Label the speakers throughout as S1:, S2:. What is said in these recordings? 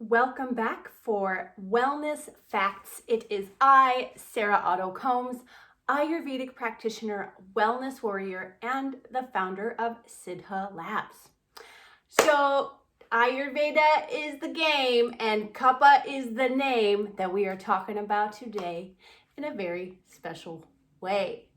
S1: Welcome back for Wellness Facts. It is I, Sarah Otto-Combs, Ayurvedic practitioner, wellness warrior, and the founder of Siddha Labs. So Ayurveda is the game and Kapha is the name that we are talking about today in a very special way.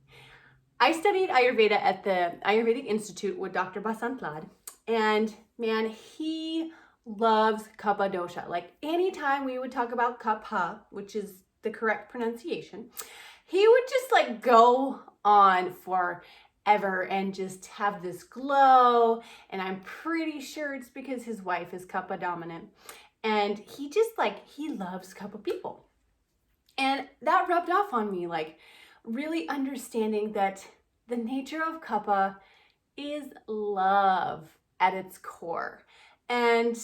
S1: I studied Ayurveda at the Ayurvedic Institute with Dr. Basant Lad, and man, he loves Kapha Dosha. Like anytime we would talk about Kapha, which is the correct pronunciation, he would just like go on forever and just have this glow. And I'm pretty sure it's because his wife is Kapha dominant. And he loves Kapha people. And that rubbed off on me, like really understanding that the nature of Kapha is love at its core. And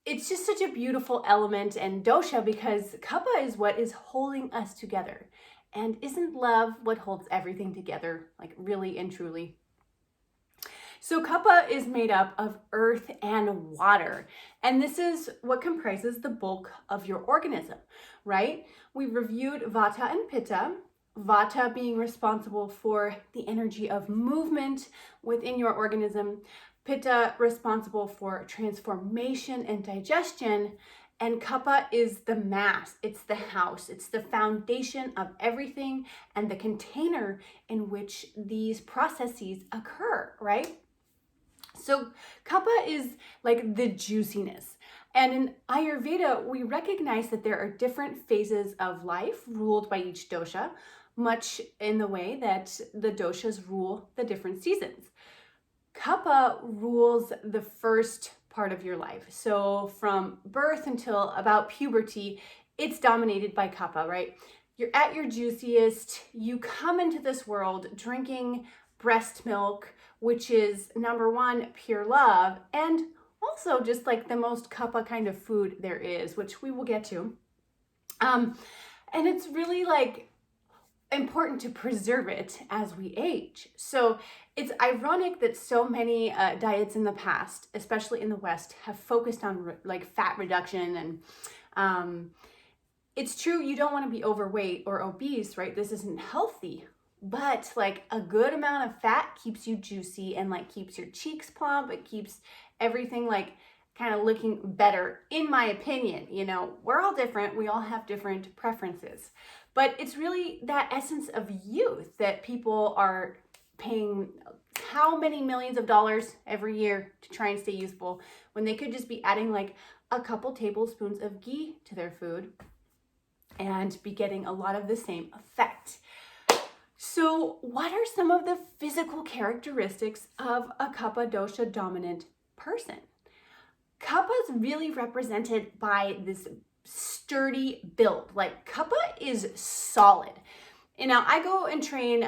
S1: it's just such a beautiful element and dosha because Kapha is what is holding us together. And isn't love what holds everything together, like really and truly? So Kapha is made up of earth and water, and this is what comprises the bulk of your organism, right? We reviewed Vata and Pitta, Vata being responsible for the energy of movement within your organism, Pitta responsible for transformation and digestion, and Kapha is the mass, it's the house, it's the foundation of everything and the container in which these processes occur, right? So Kapha is like the juiciness. And in Ayurveda, we recognize that there are different phases of life ruled by each dosha, much in the way that the doshas rule the different seasons. Kapha rules the first part of your life. So from birth until about puberty, it's dominated by Kapha, right? You're at your juiciest. You come into this world drinking breast milk, which is number one, pure love, and also just like the most Kapha kind of food there is, which we will get to. And it's really like important to preserve it as we age. So it's ironic that so many diets in the past, especially in the West, have focused on like fat reduction. And it's true, you don't want to be overweight or obese, right? This isn't healthy. But like a good amount of fat keeps you juicy and like keeps your cheeks plump. It keeps everything like kind of looking better, in my opinion. You know, we're all different. We all have different preferences. But it's really that essence of youth that people are paying how many millions of dollars every year to try and stay youthful when they could just be adding like a couple tablespoons of ghee to their food and be getting a lot of the same effect. So what are some of the physical characteristics of a Kapha dosha dominant person? Kapha is really represented by this sturdy build. Like Kapha is solid. And now I go and train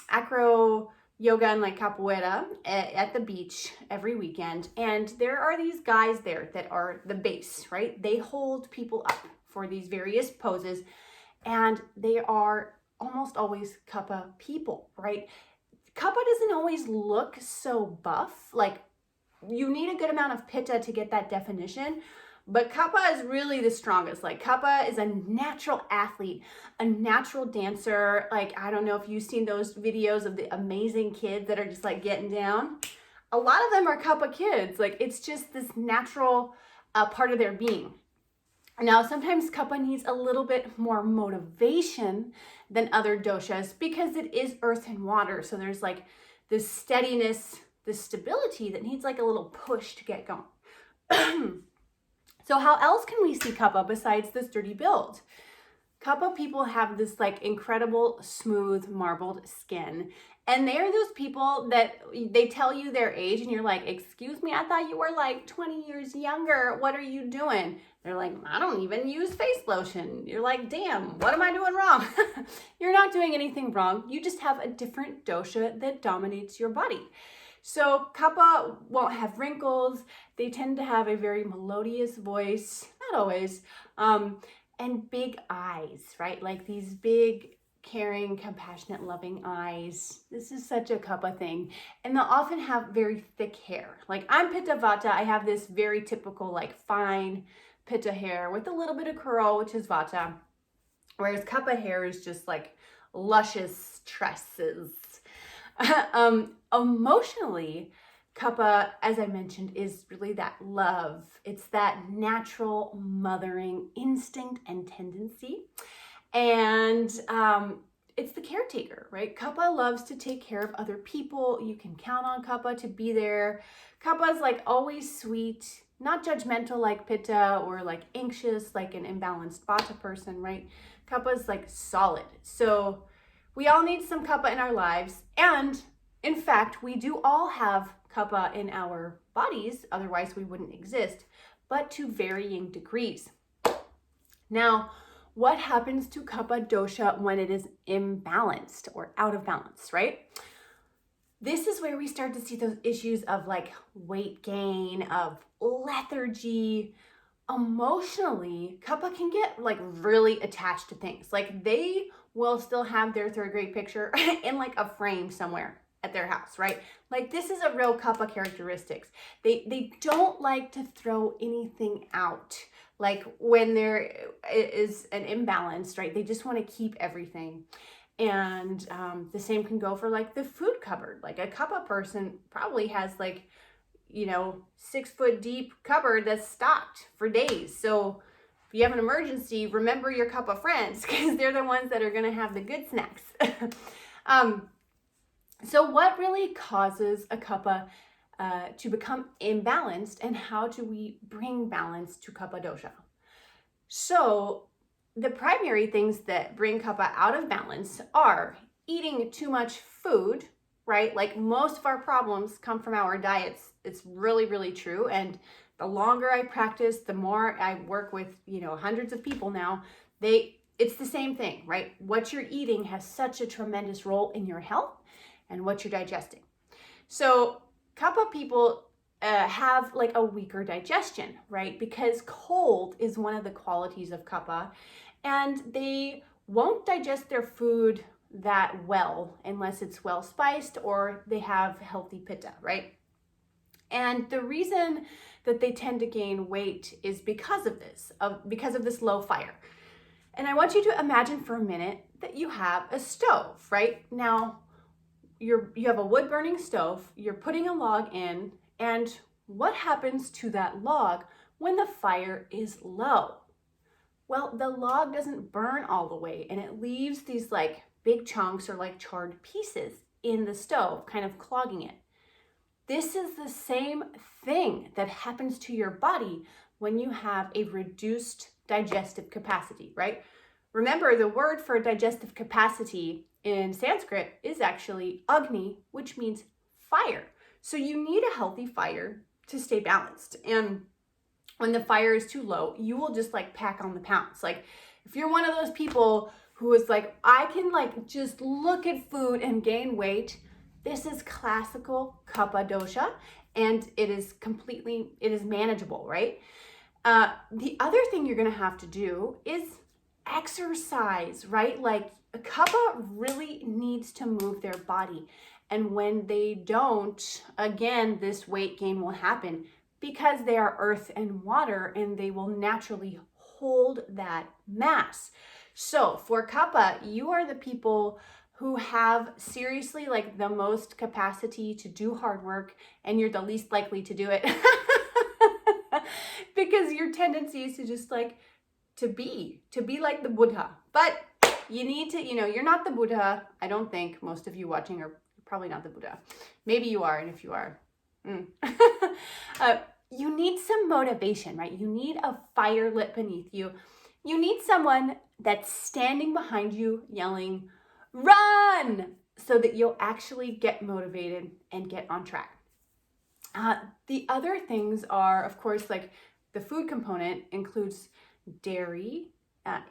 S1: acro yoga and like capoeira at the beach every weekend. And there are these guys there that are the base, right? They hold people up for these various poses, and they are almost always Kapha people, right? Kapha doesn't always look so buff. Like you need a good amount of Pitta to get that definition, but Kapha is really the strongest. Like Kapha is a natural athlete, a natural dancer. Like, I don't know if you've seen those videos of the amazing kids that are just like getting down. A lot of them are Kapha kids. Like it's just this natural part of their being. Now, sometimes Kapha needs a little bit more motivation than other doshas because it is earth and water. So there's like this steadiness, this stability that needs like a little push to get going. So how else can we see Kapha besides the sturdy build? Kapha people have this like incredible smooth marbled skin, and they're those people that they tell you their age and you're like, excuse me, I thought you were like 20 years younger. What are you doing? They're like, I don't even use face lotion. You're like, damn, what am I doing wrong? You're not doing anything wrong. You just have a different dosha that dominates your body. So Kapha won't have wrinkles. They tend to have a very melodious voice, not always, and big eyes, right? Like these big caring, compassionate, loving eyes. This is such a Kapha thing. And they'll often have very thick hair. Like I'm Pitta Vata, I have this very typical like fine Pitta hair with a little bit of curl, which is Vata. Whereas Kapha hair is just like luscious tresses. Emotionally, Kapha, as I mentioned, is really that love. It's that natural mothering instinct and tendency. And it's the caretaker, right? Kapha loves to take care of other people. You can count on Kapha to be there. Kapha is like always sweet, not judgmental like Pitta or like anxious like an imbalanced Vata person, right? Kapha is like solid. So we all need some Kapha in our lives. And in fact, we do all have Kapha in our bodies, otherwise we wouldn't exist, but to varying degrees. Now, what happens to Kapha dosha when it is imbalanced or out of balance, right? This is where we start to see those issues of like weight gain, of lethargy. Emotionally, Kapha can get like really attached to things. Like they will still have their third grade picture in like a frame somewhere at their house, right? Like this is a real Kapha characteristics. They don't like to throw anything out. Like when there is an imbalance, right? They just want to keep everything. And the same can go for like the food cupboard. Like a Kapha person probably has like, 6 foot deep cupboard that's stocked for days. So if you have an emergency, remember your Kapha friends because they're the ones that are going to have the good snacks. So what really causes a Kapha to become imbalanced, and how do we bring balance to Kapha dosha? So the primary things that bring Kapha out of balance are eating too much food, right? Like most of our problems come from our diets. It's really, really true. And the longer I practice, the more I work with, hundreds of people now, it's the same thing, right? What you're eating has such a tremendous role in your health and what you're digesting. So Kapha people have like a weaker digestion, right? Because cold is one of the qualities of Kapha, and they won't digest their food that well unless it's well spiced or they have healthy Pitta, right? And the reason that they tend to gain weight is because of this low fire. And I want you to imagine for a minute that you have a stove, right? Now, you have a wood burning stove, you're putting a log in, and what happens to that log when the fire is low? Well, the log doesn't burn all the way, and it leaves these like big chunks or like charred pieces in the stove, kind of clogging it. This is the same thing that happens to your body when you have a reduced digestive capacity, right? Remember, the word for digestive capacity in Sanskrit is actually Agni, which means fire. So you need a healthy fire to stay balanced. And when the fire is too low, you will just like pack on the pounds. Like if you're one of those people who is like, I can like just look at food and gain weight, this is classical Kapha dosha, and it is manageable, right? The other thing you're gonna have to do is exercise, right? Like Kapha really needs to move their body. And when they don't, again, this weight gain will happen because they are earth and water, and they will naturally hold that mass. So for Kapha, you are the people who have seriously like the most capacity to do hard work, and you're the least likely to do it because your tendency is to just like to be like the Buddha. But you need to, you're not the Buddha. I don't think most of you watching are probably not the Buddha. Maybe you are, and if you are, you need some motivation, right? You need a fire lit beneath you. You need someone that's standing behind you yelling, run, so that you'll actually get motivated and get on track. The other things are, of course, like the food component includes dairy,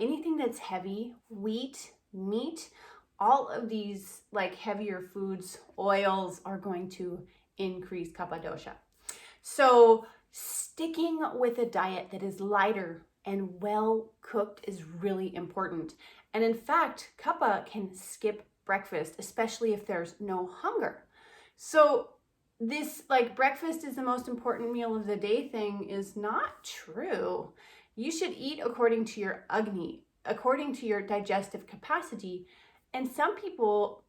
S1: anything that's heavy, wheat, meat. All of these like heavier foods, oils are going to increase Kapha dosha. So sticking with a diet that is lighter and well cooked is really important. And in fact, Kapha can skip breakfast, especially if there's no hunger. So this like breakfast is the most important meal of the day thing is not true. You should eat according to your Agni, according to your digestive capacity. And some people,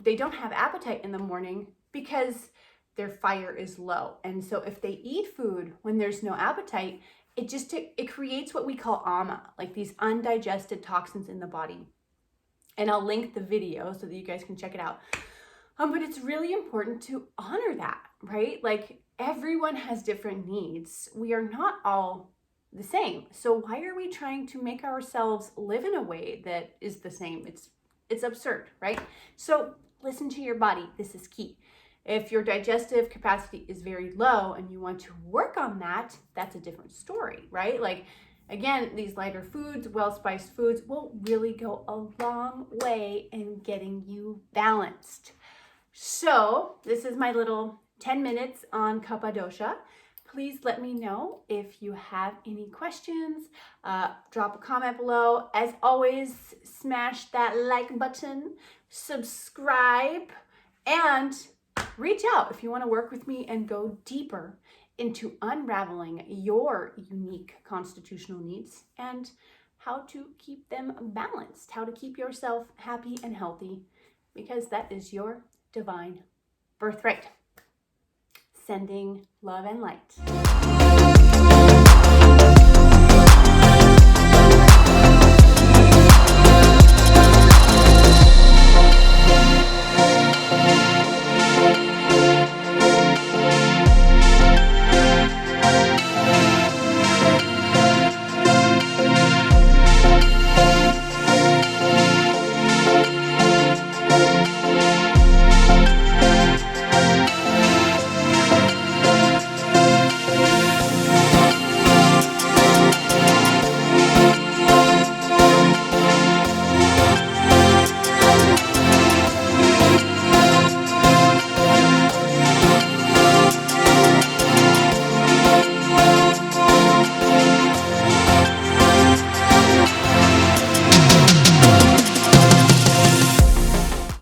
S1: they don't have appetite in the morning because their fire is low. And so if they eat food when there's no appetite, it creates what we call ama, like these undigested toxins in the body. And I'll link the video so that you guys can check it out. But it's really important to honor that, right? Like everyone has different needs. We are not all the same. So why are we trying to make ourselves live in a way that is the same? It's absurd, right? So listen to your body. This is key. If your digestive capacity is very low and you want to work on that, that's a different story, right? Like, again, these lighter foods, well-spiced foods will really go a long way in getting you balanced. So this is my little 10 minutes on Kapha Dosha. Please let me know if you have any questions. Drop a comment below. As always, smash that like button, subscribe, and reach out if you want to work with me and go deeper into unraveling your unique constitutional needs and how to keep them balanced, how to keep yourself happy and healthy, because that is your divine birthright. Sending love and light.